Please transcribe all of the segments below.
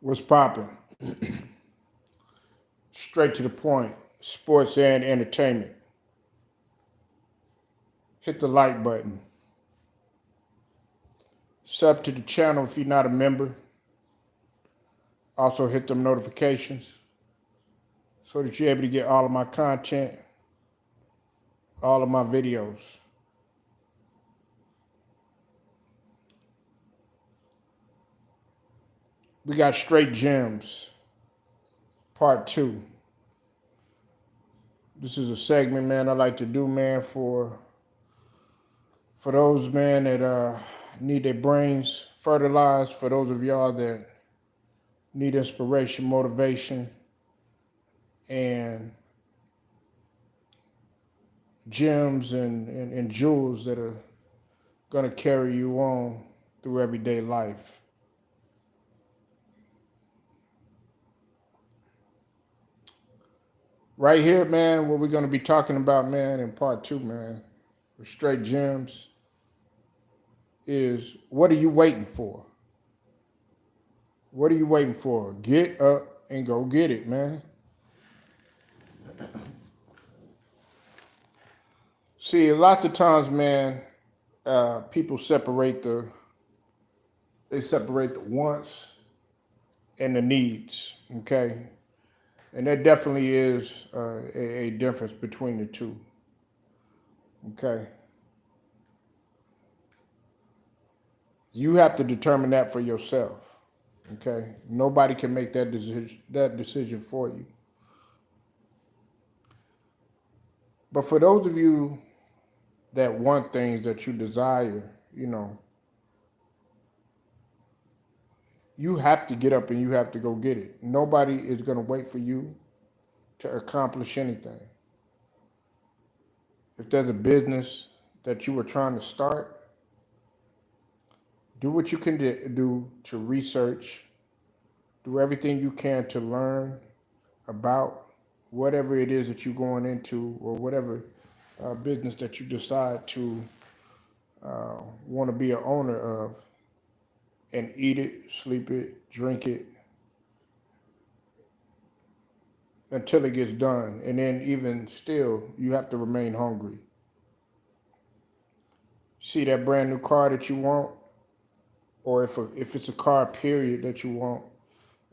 What's popping? Straight to the point. Sports and entertainment. Hit the like button. Sub to the channel if you're not a member. Also hit them notifications so that you're able to get all of my content, all of my videos. We got Straight Gems, part 2. This is a segment, man, I like to do, man, for those, man, that need their brains fertilized, for those of y'all that need inspiration, motivation, and gems and jewels that are going to carry you on through everyday life. Right here, man, what we're going to be talking about, man, in part 2, man, with Straight Gems, is what are you waiting for? What are you waiting for? Get up and go get it, man. See, lots of times, man, people separate the wants and the needs, okay? And there definitely is a difference between the two, okay? You have to determine that for yourself, okay? Nobody can make that decision for you. But for those of you that want things that you desire, you have to get up and you have to go get it. Nobody is going to wait for you to accomplish anything. If there's a business that you are trying to start, do what you can do to research, do everything you can to learn about whatever it is that you're going into, or whatever business that you decide to want to be an owner of, and eat it, sleep it, drink it, until it gets done. And then even still, you have to remain hungry. See that brand new car that you want, or if it's a car, period, that you want,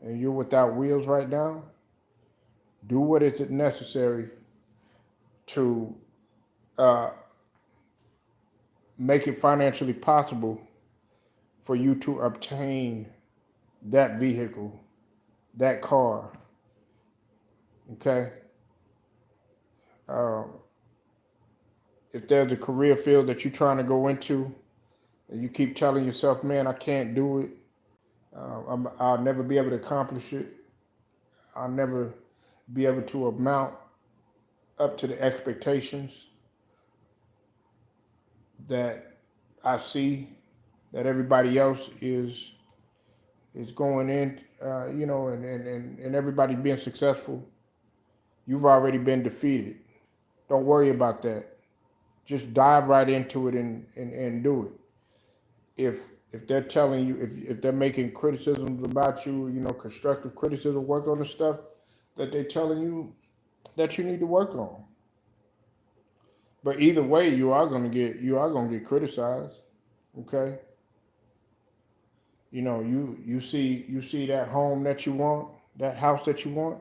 and you're without wheels right now, do what is necessary to make it financially possible for you to obtain that vehicle, that car, okay? If there's a career field that you're trying to go into, and you keep telling yourself, man, I can't do it, I'll never be able to accomplish it, I'll never be able to amount up to the expectations that I see that everybody else is going in, and everybody being successful, you've already been defeated. Don't worry about that. Just dive right into it and do it. If they're telling you, if they're making criticisms about you, constructive criticism, work on the stuff that they're telling you that you need to work on. But either way, you are gonna get criticized. Okay. You see that home that you want, that house that you want,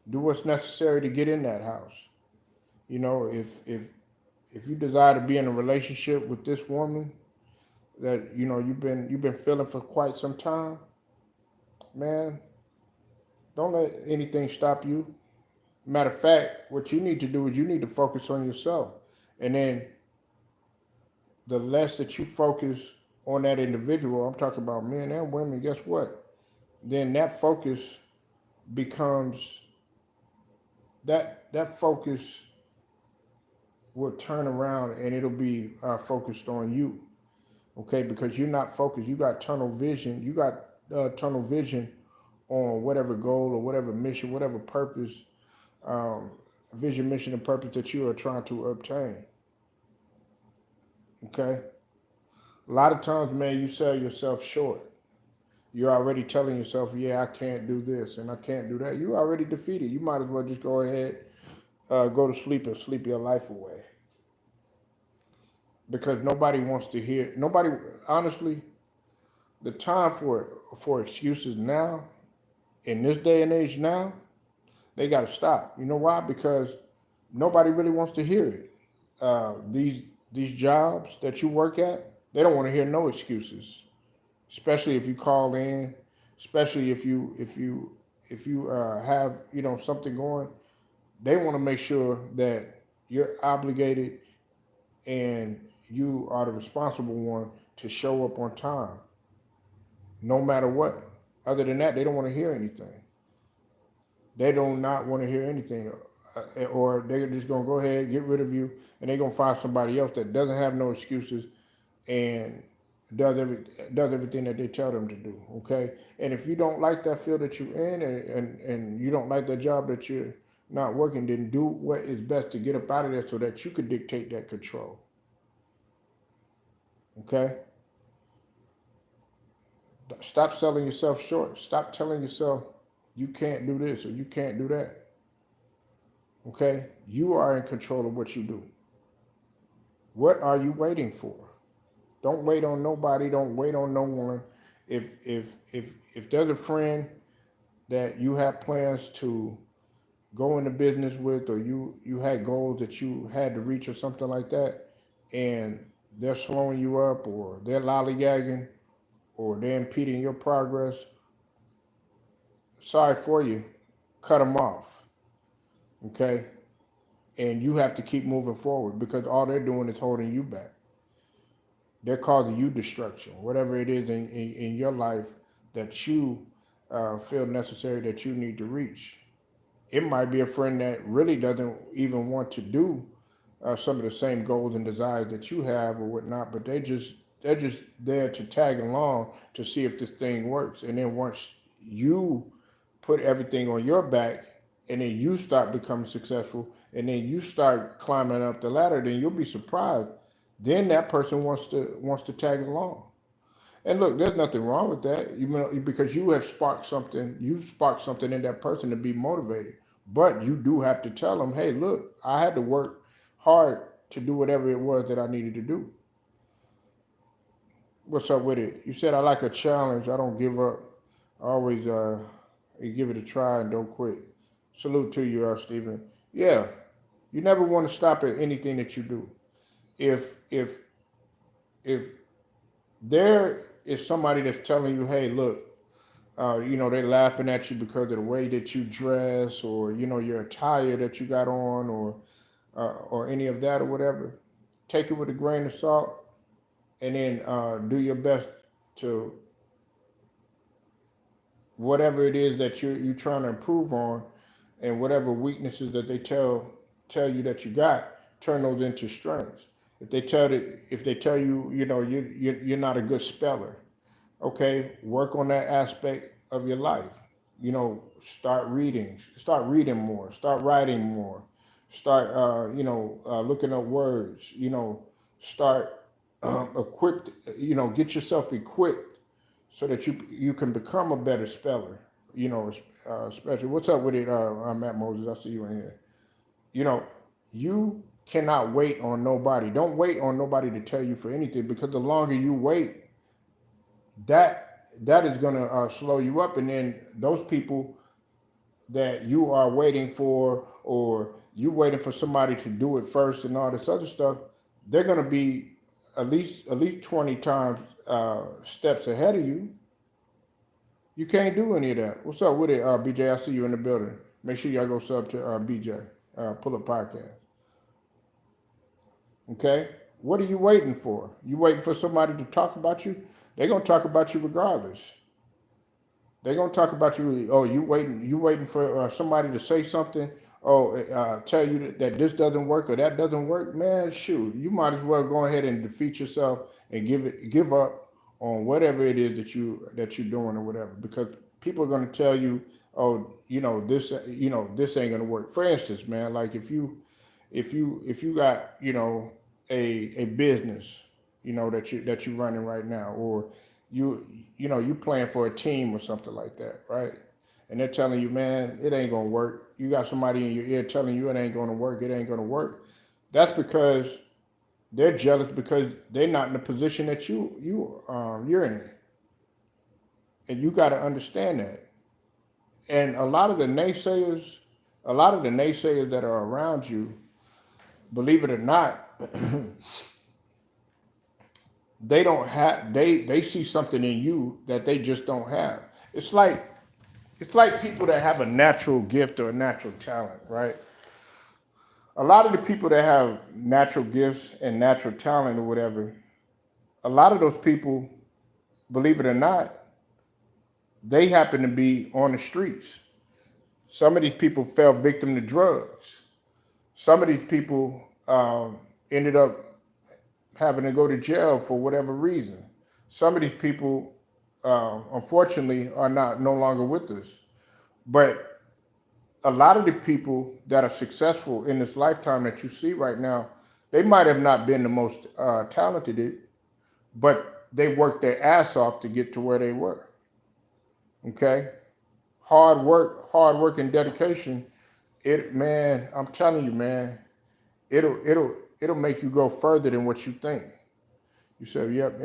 do what's necessary to get in that house. If you desire to be in a relationship with this woman that you've been feeling for quite some time, man, don't let anything stop you. Matter of fact, what you need to do is you need to focus on yourself. And then the less that you focus on that individual, I'm talking about men and women, guess what? Then that focus becomes, that focus will turn around and it'll be focused on you. Okay, because you're not focused. You got tunnel vision. You got tunnel vision on whatever goal or whatever mission, whatever purpose, vision, mission, and purpose that you are trying to obtain. Okay? A lot of times, man, you sell yourself short. You're already telling yourself, yeah, I can't do this and I can't do that. You're already defeated. You might as well just go ahead, go to sleep and sleep your life away. Because nobody wants to hear, nobody, honestly, the time for excuses now, in this day and age now, they got to stop. You know why? Because nobody really wants to hear it. These jobs that you work at, they don't want to hear no excuses, especially if you call in, especially if you have something going. They want to make sure that you're obligated and you are the responsible one to show up on time, no matter what. Other than that, they don't want to hear anything. They do not want to hear anything, or they're just gonna go ahead, get rid of you, and they're gonna find somebody else that doesn't have no excuses and does everything that they tell them to do. Okay, and if you don't like that field that you're in, and you don't like that job that you're not working, then do what is best to get up out of there so that you could dictate that control. Okay, stop selling yourself short. Stop telling yourself you can't do this or you can't do that. Okay, you are in control of what you do. What are you waiting for? Don't wait on nobody. Don't wait on no one. If there's a friend that you have plans to go into business with, or you had goals that you had to reach or something like that, and they're slowing you up, or they're lollygagging, or they're impeding your progress, sorry for you. Cut them off. Okay, and you have to keep moving forward because all they're doing is holding you back. They're causing you destruction, whatever it is in your life that you feel necessary that you need to reach. It might be a friend that really doesn't even want to do some of the same goals and desires that you have or whatnot, but they're just there to tag along to see if this thing works. And then once you put everything on your back, and then you start becoming successful, and then you start climbing up the ladder, then you'll be surprised. Then that person wants to tag along. And look, there's nothing wrong with that. Because you have sparked something. You sparked something in that person to be motivated. But you do have to tell them, hey, look, I had to work hard to do whatever it was that I needed to do. What's up with it? You said I like a challenge. I don't give up. I always you give it a try and don't quit. Salute to you, Stephen. Yeah, you never want to stop at anything that you do. If if if there is somebody that's telling you, hey, look, they're laughing at you because of the way that you dress, or your attire that you got on, or any of that or whatever. Take it with a grain of salt, and then do your best to whatever it is that you're trying to improve on, and whatever weaknesses that they tell you that you got, turn those into strengths. If they tell you, you're not a good speller, okay, work on that aspect of your life. Start reading more, start writing more, start looking up words. Start equipped. Get yourself equipped so that you can become a better speller. Especially what's up with it, Matt Moses. I see you in here. You know, you cannot wait on nobody. Don't wait on nobody to tell you for anything, because the longer you wait, that is going to slow you up, and then those people that you are waiting for, or you waiting for somebody to do it first and all this other stuff, they're going to be at least 20 times steps ahead of you. You can't do any of that. What's up with it, BJ? I see you in the building. Make sure y'all go sub to BJ, Pull Up Podcast. Okay? What are you waiting for? You waiting for somebody to talk about you? They're going to talk about you regardless. They're going to talk about you. Oh, you waiting for somebody to say something. Oh, tell you that this doesn't work or that doesn't work. Man, shoot, you might as well go ahead and defeat yourself and give up on whatever it is that you're doing or whatever, because people are going to tell you, oh, this ain't going to work. For instance, man, like if you got a business, that you're running right now, or you you know, you playing for a team or something like that, right? And they're telling you, man, it ain't gonna work. You got somebody in your ear telling you it ain't gonna work, it ain't gonna work. That's because they're jealous because they're not in the position that you're in, and you got to understand that. And a lot of the naysayers that are around you, believe it or not, they see something in you that they just don't have. It's like it's like people that have a natural gift or a natural talent, right? A lot of the people that have natural gifts and natural talent or whatever, a lot of those people, believe it or not, they happen to be on the streets. Some of these people fell victim to drugs. Some of these people ended up having to go to jail for whatever reason. Some of these people, unfortunately, are not no longer with us. But a lot of the people that are successful in this lifetime that you see right now, they might have not been the most talented, but they worked their ass off to get to where they were. Okay, hard work and dedication. It man, I'm telling you, man, it'll make you go further than what you think. You said, yep,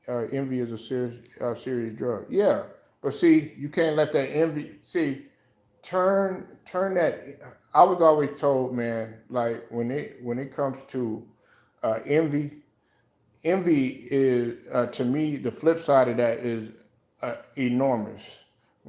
envy is a serious drug. Yeah, but see, you can't let that envy. See, turn that. I was always told, man, like when it comes to envy, envy is to me the flip side of that is enormous.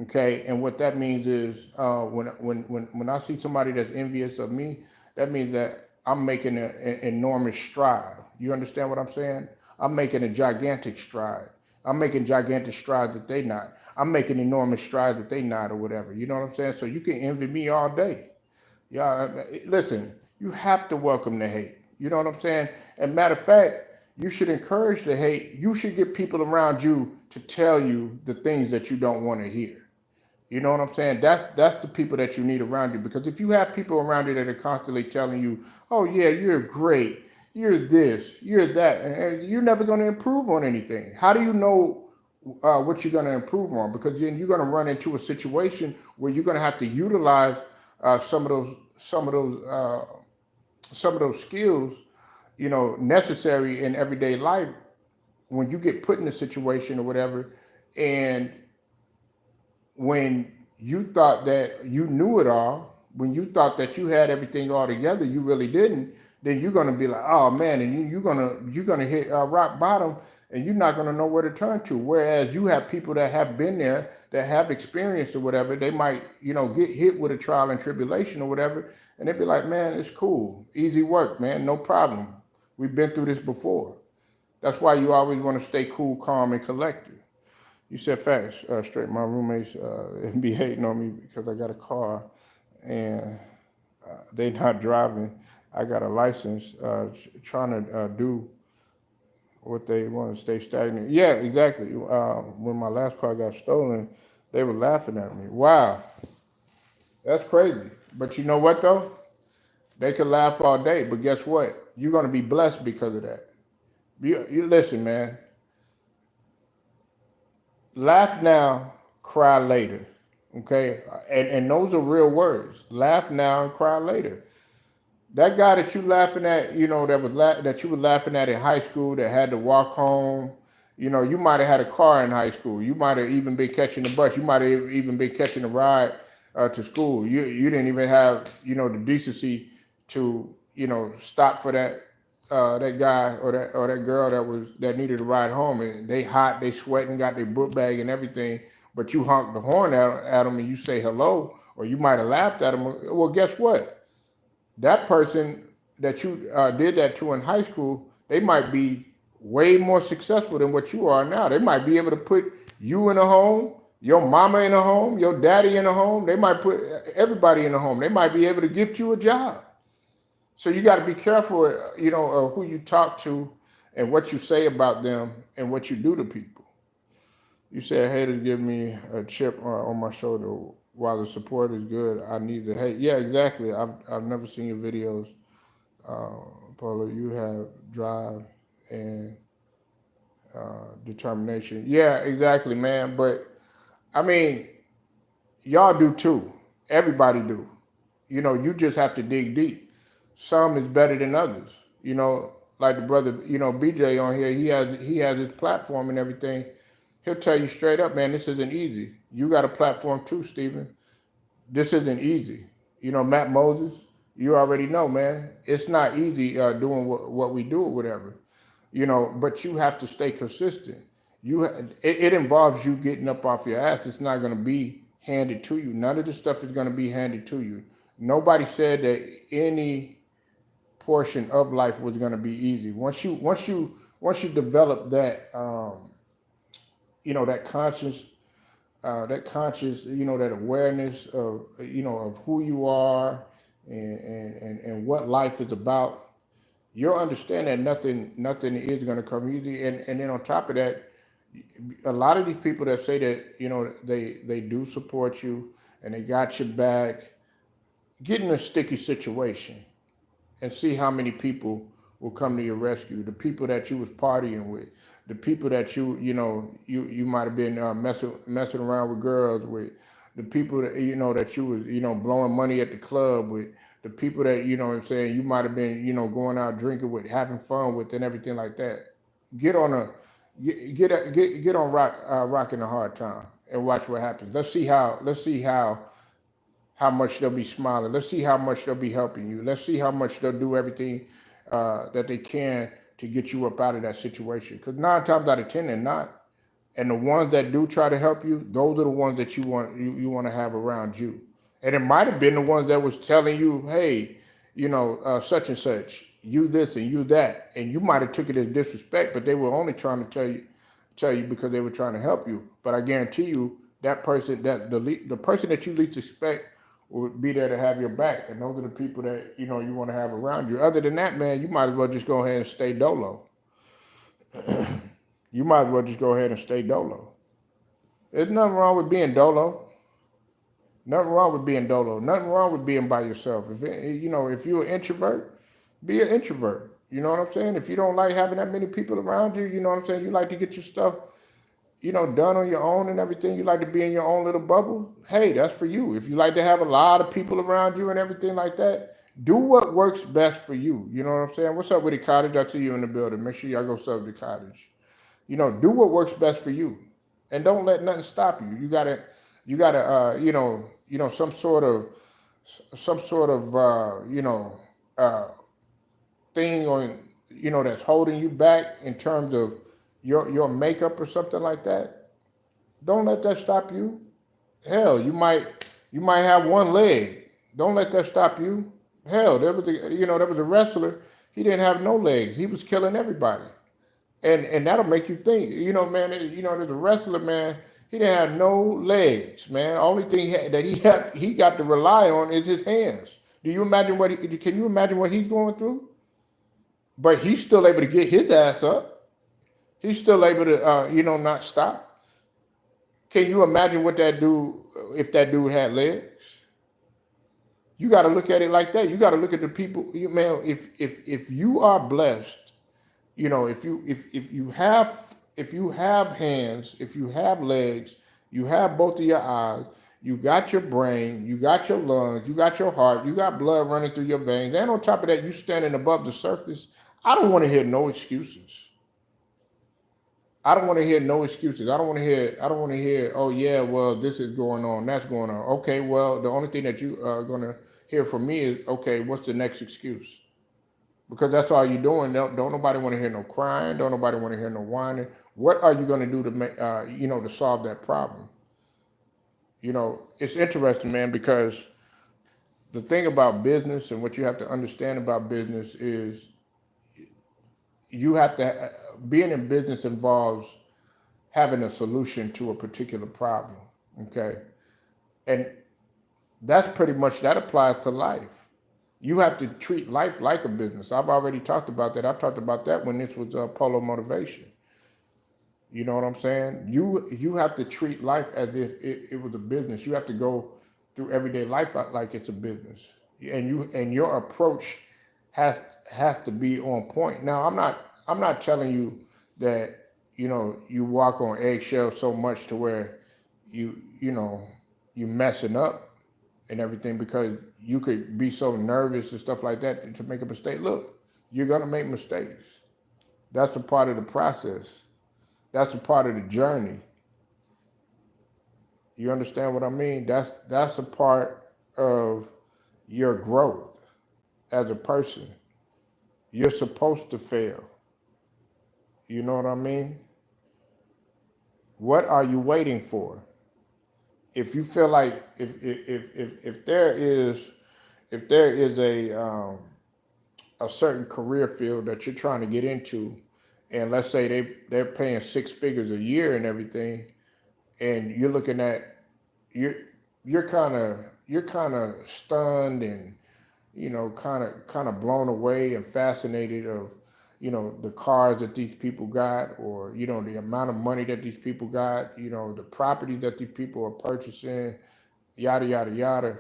Okay, and what that means is when I see somebody that's envious of me, that means that I'm making an enormous stride. You understand what I'm saying? I'm making a gigantic stride. I'm making gigantic strides that they not. I'm making enormous strides that they not, or whatever. You know what I'm saying? So you can envy me all day. Yeah, listen, you have to welcome the hate. You know what I'm saying? And matter of fact, you should encourage the hate. You should get people around you to tell you the things that you don't want to hear. You know what I'm saying? That's the people that you need around you. Because if you have people around you that are constantly telling you, "Oh yeah, you're great, you're this, you're that," and you're never going to improve on anything. How do you know what you're going to improve on? Because then you're going to run into a situation where you're going to have to utilize some of those skills, you know, necessary in everyday life when you get put in a situation or whatever, and when you thought that you knew it all, when you thought that you had everything all together, you really didn't. Then you're gonna be like, oh man, and you're gonna hit rock bottom, and you're not gonna know where to turn to. Whereas you have people that have been there, that have experience or whatever, they might get hit with a trial and tribulation or whatever, and they'd be like, man, it's cool, easy work, man, no problem. We've been through this before. That's why you always want to stay cool, calm, and collected. You said facts. Straight. My roommates be hating on me because I got a car and they not driving. I got a license, trying to do what they want to stay stagnant. Yeah, exactly. When my last car got stolen, they were laughing at me. Wow, that's crazy. But you know what though? They could laugh all day, but guess what? You're gonna be blessed because of that. You listen, man. Laugh now, cry later. Okay, and those are real words. Laugh now and cry later. That guy that you laughing at, that you were laughing at in high school that had to walk home. You might have had a car in high school. You might have even been catching the bus. You might have even been catching a ride to school. You didn't even have the decency to stop for that guy or that girl that needed a ride home, and they hot, they sweating, got their book bag and everything, but you honk the horn at them and you say hello, or you might have laughed at them. Well, guess what? That person that you did that to in high school, they might be way more successful than what you are now. They might be able to put you in a home, your mama in a home, your daddy in a home. They might put everybody in a home. They might be able to gift you a job. So you got to be careful, of who you talk to and what you say about them and what you do to people. You said haters give me a chip on my shoulder. While the support is good, I need the hate. Yeah, exactly. I've never seen your videos, Paula. You have drive and determination. Yeah, exactly, man. But I mean, y'all do too. Everybody do. You know, you just have to dig deep. Some is better than others. You know, like the brother, you know, BJ on here, he has his platform and everything. He'll tell you straight up, man, this isn't easy. You got a platform too, Stephen. This isn't easy. You know, Matt Moses, you already know, man. It's not easy doing what we do or whatever. You know, but you have to stay consistent. It involves you getting up off your ass. It's not going to be handed to you. None of this stuff is going to be handed to you. Nobody said that any portion of life was going to be easy. Once you develop that, you know, that conscious, you know, that awareness of, you know, of who you are and what life is about, you'll understand that nothing is going to come easy. And then on top of that, a lot of these people that say that, you know, they do support you and they got your back, get in a sticky situation and see how many people will come to your rescue. The people that you was partying with, the people that you might have been messing around with girls with, the people that that you was blowing money at the club with, the people that what I'm saying, you might have been going out drinking with, having fun with, and everything like that. Get on a get on rocking a hard time and watch what happens. Let's see how much they'll be smiling. Let's see how much they'll be helping you. Let's see how much they'll do everything that they can to get you up out of that situation. Because 9 times out of 10, they're not. And the ones that do try to help you, those are the ones that you want to have around you. And it might have been the ones that was telling you, hey, such and such, you this and you that, and you might have took it as disrespect, but they were only trying to tell you because they were trying to help you. But I guarantee you, that person, that the person that you least expect would be there to have your back, and those are the people that you want to have around you. Other than that, man, you might as well just go ahead and stay dolo. You might as well just go ahead and stay dolo. There's nothing wrong with being dolo. Nothing wrong with being dolo. Nothing wrong with being by yourself. If you're an introvert, be an introvert. You know what I'm saying? If you don't like having that many people around you, you know what I'm saying? You like to get your stuff done on your own and everything. You like to be in your own little bubble. Hey, that's for you. If you like to have a lot of people around you and everything like that, do what works best for you. You know what I'm saying? What's up with the cottage? I see you in the building. Make sure y'all go sub the cottage. Do what works best for you, and don't let nothing stop you. You gotta, some sort of, thing on, that's holding you back in terms of your makeup or something like that. Don't let that stop you. Hell, you might have one leg. Don't let that stop you. Hell, there was a wrestler. He didn't have no legs. He was killing everybody, and that'll make you think. Man. There's a wrestler, man. He didn't have no legs, man. The only thing he got to rely on is his hands. Can you imagine what he's going through? But he's still able to get his ass up. He's still able to, not stop. Can you imagine what that dude, if that dude had legs? You got to look at it like that. You got to look at the people, man. If you are blessed, if you have hands, if you have legs, you have both of your eyes, you got your brain, you got your lungs, you got your heart, you got blood running through your veins, and on top of that, you standing above the surface. I don't want to hear no excuses. I don't want to hear no excuses. I don't want to hear, oh yeah, well, this is going on, that's going on. Okay, well, the only thing that you are going to hear from me is, okay, what's the next excuse? Because that's all you're doing. Don't nobody want to hear no crying. Don't nobody want to hear no whining. What are you going to do to make, to solve that problem? It's interesting, man, because the thing about business and what you have to understand about business is being in business involves having a solution to a particular problem. Okay. And that applies to life. You have to treat life like a business. I've already talked about that. I talked about that when this was Polo Motivation. You know what I'm saying? You have to treat life as if it was a business. You have to go through everyday life like it's a business. And your approach has to be on point. Now, I'm not telling you that you walk on eggshells so much to where you know, you messing up and everything because you could be so nervous and stuff like that to make a mistake. Look, you're gonna make mistakes. That's a part of the process. That's a part of the journey. You understand what I mean? That's a part of your growth as a person. You're supposed to fail. You know what I mean? What are you waiting for? If you feel like if there is a certain career field that you're trying to get into, and let's say they're paying six figures a year and everything, and you're looking at you're you're kind of stunned and kind of blown away and fascinated of the cars that these people got, or the amount of money that these people got, the property that these people are purchasing, yada yada yada,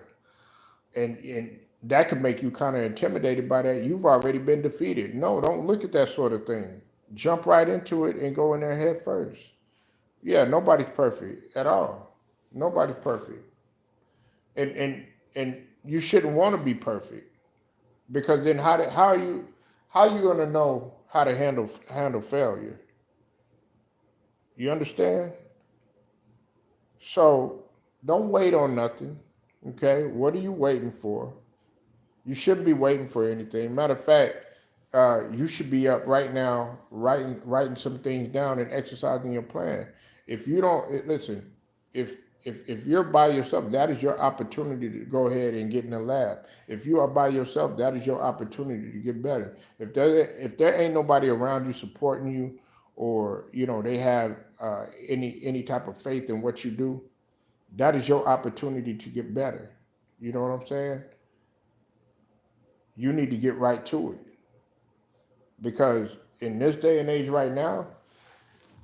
and that could make you kind of intimidated by that. You've already been defeated. No, don't look at that sort of thing. Jump right into it and go in there head first. Yeah, nobody's perfect at all. Nobody's perfect, and you shouldn't want to be perfect, because then how are you gonna know how to handle failure? You understand? So don't wait on nothing. Okay, what are you waiting for? You shouldn't be waiting for anything. Matter of fact, you should be up right now, writing some things down and exercising your plan. If you don't listen, if if you're by yourself, that is your opportunity to go ahead and get in the lab. If you are by yourself, that is your opportunity to get better. If there ain't nobody around you supporting you, or they have any type of faith in what you do, that is your opportunity to get better. You know what I'm saying? You need to get right to it, because in this day and age right now,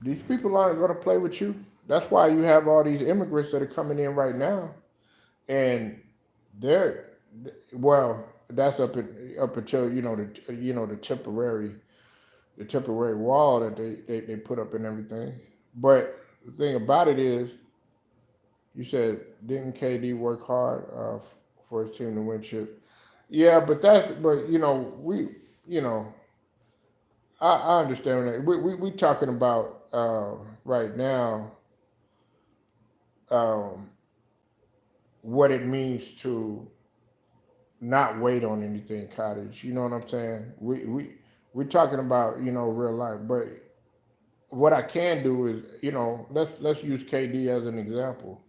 these people aren't going to play with you. That's why you have all these immigrants that are coming in right now, and they're well. That's up until the temporary wall that they put up and everything. But the thing about it is, you said, didn't KD work hard for his team to win chip? Yeah, but we you know I understand that we talking about right now, um, what it means to not wait on anything, cottage. You know what I'm saying? We talking about real life, but what I can do is let's use KD as an example.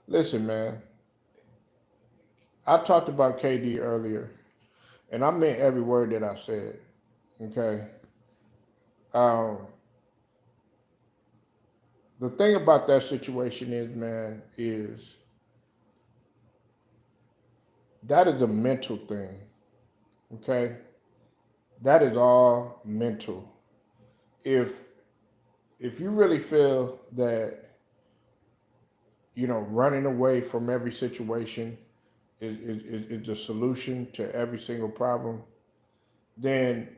Listen, man, I talked about KD earlier, and I meant every word that I said. Okay. Um, the thing about that situation is, man, is that is a mental thing. Okay, that is all mental. If you really feel that running away from every situation is the solution to every single problem, then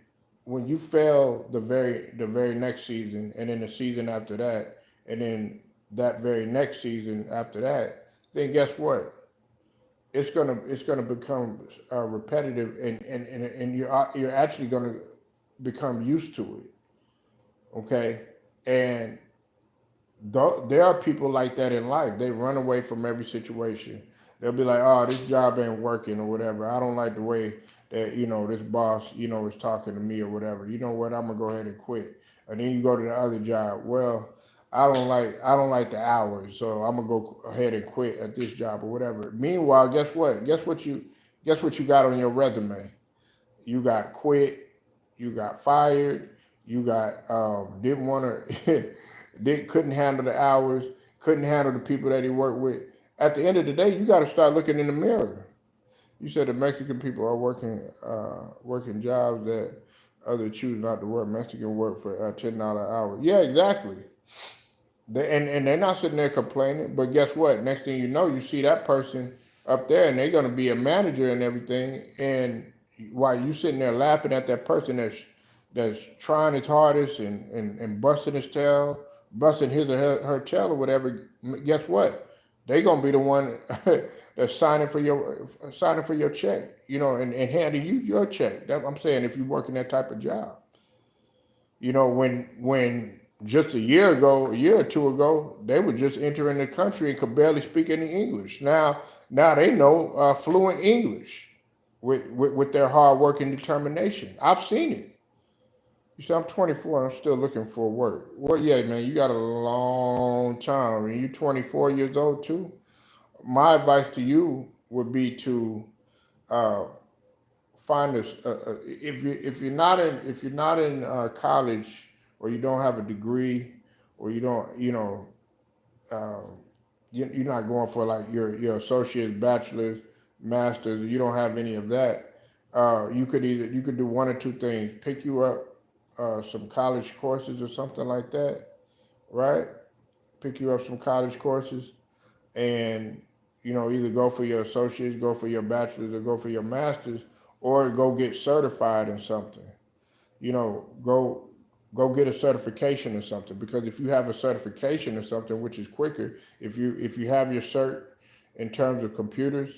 when you fail the very next season, and then the season after that, and then that very next season after that, then guess what? It's gonna become repetitive, and you're actually gonna become used to it. Okay, and there are people like that in life. They run away from every situation. They'll be like, "Oh, this job ain't working or whatever. I don't like the way that this boss is talking to me or whatever. You know what? I'm gonna go ahead and quit." And then you go to the other job. Well, I don't like the hours, so I'm gonna go ahead and quit at this job or whatever. Meanwhile, guess what? Guess what you got on your resume? You got quit. You got fired. You got didn't want to. Couldn't handle the hours, couldn't handle the people that he worked with. At the end of the day, you got to start looking in the mirror. You said the Mexican people are working jobs that others choose not to work. Mexican work for $10 an hour. Yeah, exactly. And they're not sitting there complaining. But guess what? Next thing you know, you see that person up there, and they're going to be a manager and everything. And while you sitting there laughing at that person that's trying his hardest and busting his tail, busting his or her tail or whatever, guess what? They gonna be the one that's signing for your check, and handing you your check. That I'm saying, if you working that type of job, when just a year or two ago, they were just entering the country and could barely speak any English. Now they know fluent English with their hard work and determination. I've seen it. You say I'm 24. I'm still looking for work. Well, yeah, man, you got a long time. And you're 24 years old too. My advice to you would be to uh, find this. If you're not in college, or you don't have a degree, or you don't, um, you're not going for like your associate's, bachelor's, master's. You don't have any of that. You could do one or two things. Pick you up some college courses or something like that, right? Pick you up some college courses, and either go for your associates, go for your bachelor's, or go for your master's, or go get certified in something. Go get a certification or something, because if you have a certification or something, which is quicker, if you have your cert in terms of computers,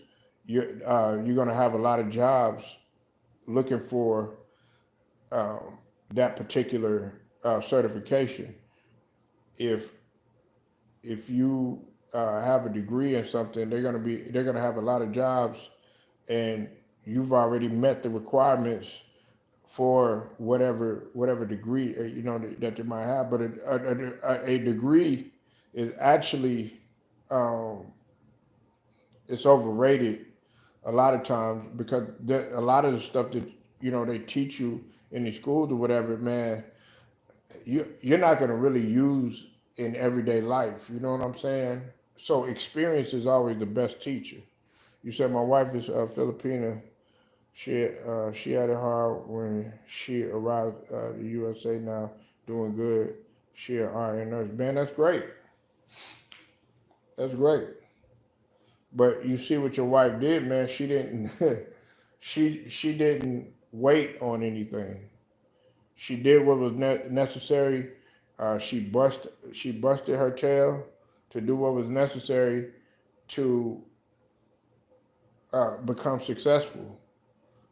you're going to have a lot of jobs looking for that particular certification. If you have a degree in something, they're gonna have a lot of jobs, and you've already met the requirements for whatever degree that they might have. But a degree is actually um, it's overrated a lot of times, because a lot of the stuff that they teach you in the schools or whatever, man, you're not going to really use in everyday life. You know what I'm saying? So experience is always the best teacher. You said my wife is Filipina. She had it hard when she arrived the USA. Now doing good. She an RN nurse. Man, that's great. That's great. But you see what your wife did, man. She didn't. She didn't wait on anything. She did what was necessary. She busted her tail to do what was necessary to become successful.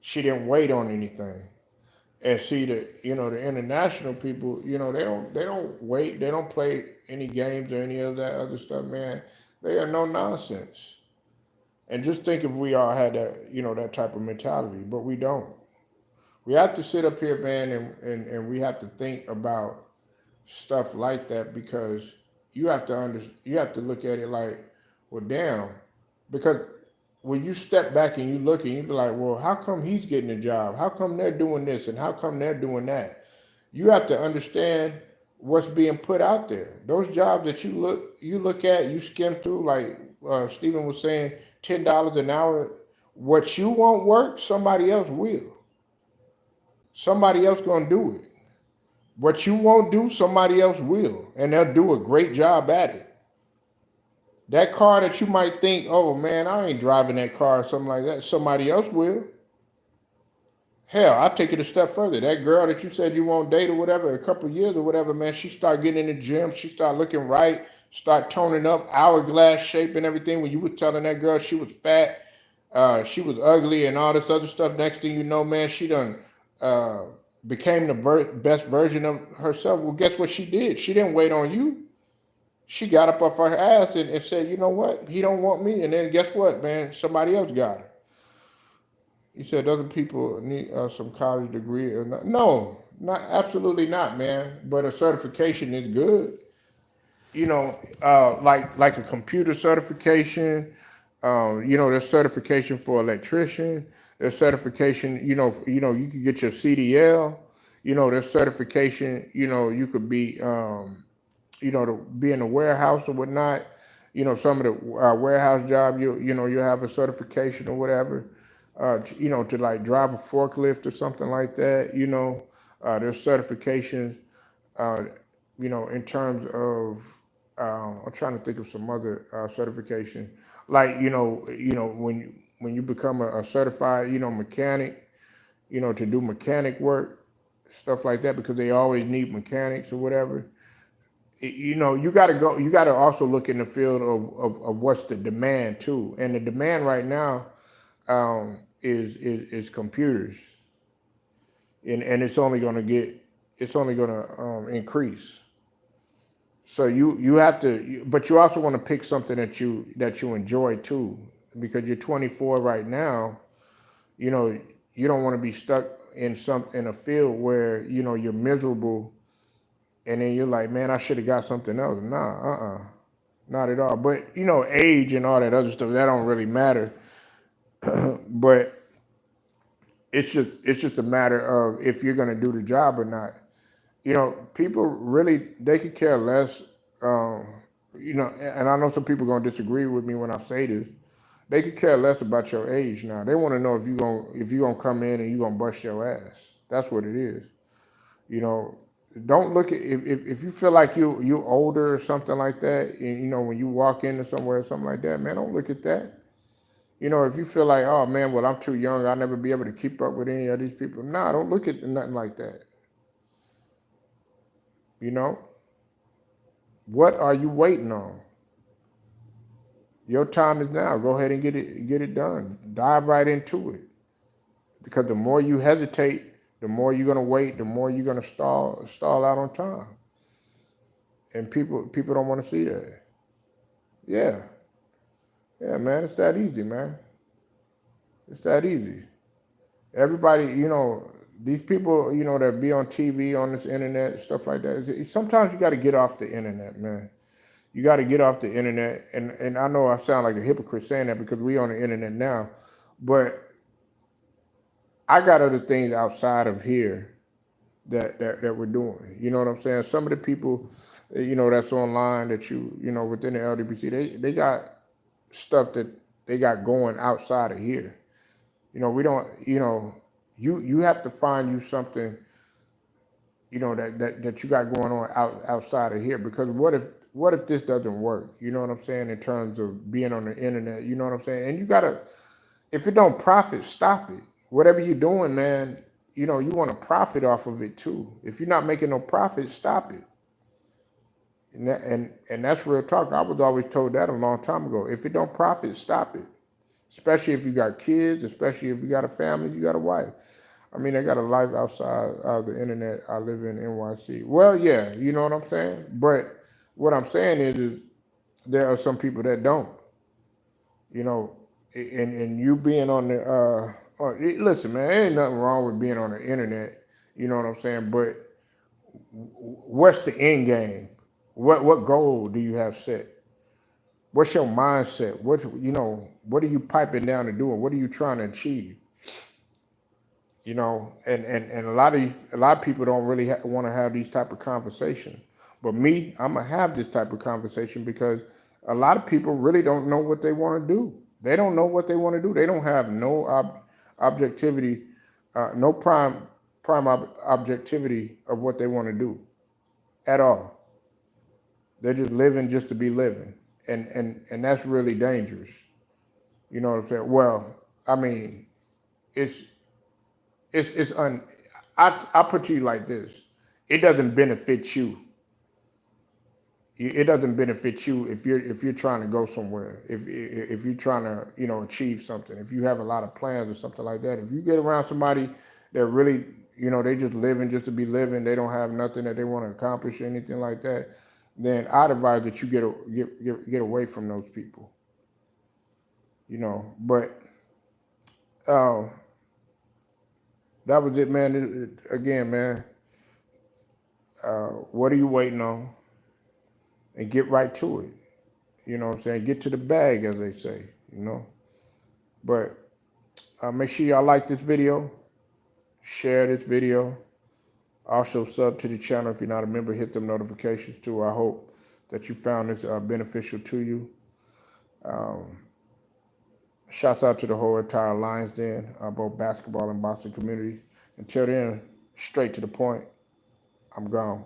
She didn't wait on anything. And see, the international people, they don't wait. They don't play any games or any of that other stuff, man. They are no nonsense. And just think if we all had that type of mentality, but we don't. We have to sit up here, man, and we have to think about stuff like that, because you have to look at it like, well, damn, because when you step back and you look and you be like, well, how come he's getting a job? How come they're doing this and how come they're doing that? You have to understand what's being put out there. Those jobs that you look at, you skim through, like Stephen was saying, $10 an hour. What you won't work, somebody else will. Somebody else gonna do it. What you won't do, somebody else will, and they'll do a great job at it. That car that you might think, oh man, I ain't driving that car or something like that, somebody else will. Hell, I'll take it a step further. That girl that you said you won't date or whatever, a couple of years or whatever, man, she start getting in the gym, she start looking right, start toning up, hourglass shape and everything. When you were telling that girl she was fat, she was ugly and all this other stuff, next thing you know, man, she done uh, became the best version of herself. Well, guess what she did? She didn't wait on you. She got up off her ass and said, you know what? He don't want me. And then guess what, man? Somebody else got her. You said other people need some college degree or not? No, not absolutely not, man. But a certification is good. Like a computer certification. There's certification for electrician. There's certification. You could get your CDL. There's certification. You could be, to be in a warehouse or whatnot. Some of the warehouse job, you have a certification or whatever. To like drive a forklift or something like that. There's certifications. Uh, in terms of, I'm trying to think of some other certification. Like when you become a certified mechanic, to do mechanic work. stuff like that, because they always need mechanics or whatever. You know, you got to go. You got to also look in the field of what's the demand too, and the demand right now is computers, and it's only going to increase. So you have to, but you also want to pick something that you enjoy too, because you're 24 right now. You know, you don't want to be stuck in a field where you're miserable, and then you're like, man, I should have got something else. Nah, not at all. But age and all that other stuff, that don't really matter. But it's just a matter of if you're gonna do the job or not. People really, they could care less. And I know some people are gonna disagree with me when I say this. They could care less about your age now. They want to know if you gonna come in and you gonna bust your ass. That's what it is. You know, don't look at if you feel like you older or something like that. And, when you walk into somewhere or something like that, man, don't look at that. If you feel like, oh man, well, I'm too young, I'll never be able to keep up with any of these people. Nah, don't look at nothing like that. What are you waiting on? Your time is now. Go ahead and get it done. Dive right into it. Because the more you hesitate, the more you're gonna wait, the more you're gonna stall out on time. And people don't want to see that. Yeah. Yeah, man, it's that easy, man. It's that easy. Everybody, these people, that be on TV, on this internet, stuff like that. Sometimes you got to get off the internet, man. You got to get off the internet. And I know I sound like a hypocrite saying that because we on the internet now, but I got other things outside of here that we're doing. You know what I'm saying? Some of the people, that's online that within the LDBC, they got stuff that they got going outside of here. We don't, you have to find you something, that you got going on outside of here, because what if this doesn't work? You know what I'm saying? In terms of being on the internet, you know what I'm saying? And you gotta, if it don't profit, stop it. Whatever you're doing, man, you want to profit off of it too. If you're not making no profit, stop it. And that's real talk. I was always told that a long time ago. If it don't profit, stop it. Especially if you got kids, especially if you got a family, you got a wife. I mean, I got a life outside of the internet. I live in NYC. Well, yeah, you know what I'm saying? But what I'm saying is there are some people that don't. And you being on the, listen, man, there ain't nothing wrong with being on the internet. You know what I'm saying? But what's the end game? What goal do you have set? What's your mindset? What are you piping down to do? What are you trying to achieve? And a lot of people don't really want to have these type of conversations. But me, I'm gonna have this type of conversation because a lot of people really don't know what they want to do. They don't know what they want to do. They don't have no objectivity, no prime objectivity of what they want to do at all. They're just living just to be living. And that's really dangerous. You know what I'm saying? Well, I mean, I put to you like this. It doesn't benefit you. It doesn't benefit you if you're trying to go somewhere. If you're trying to achieve something. If you have a lot of plans or something like that. If you get around somebody that really they just living just to be living. They don't have nothing that they want to accomplish or anything like that. Then I'd advise that you get away from those people. But that was it, man. Again, man, what are you waiting on? And get right to it. You know what I'm saying? Get to the bag, as they say, But make sure y'all like this video, share this video. Also sub to the channel if you're not a member, hit them notifications too. I hope that you found this beneficial to you. Shouts out to the whole entire Lions Den, both basketball and boxing community. Until then, straight to the point. I'm gone.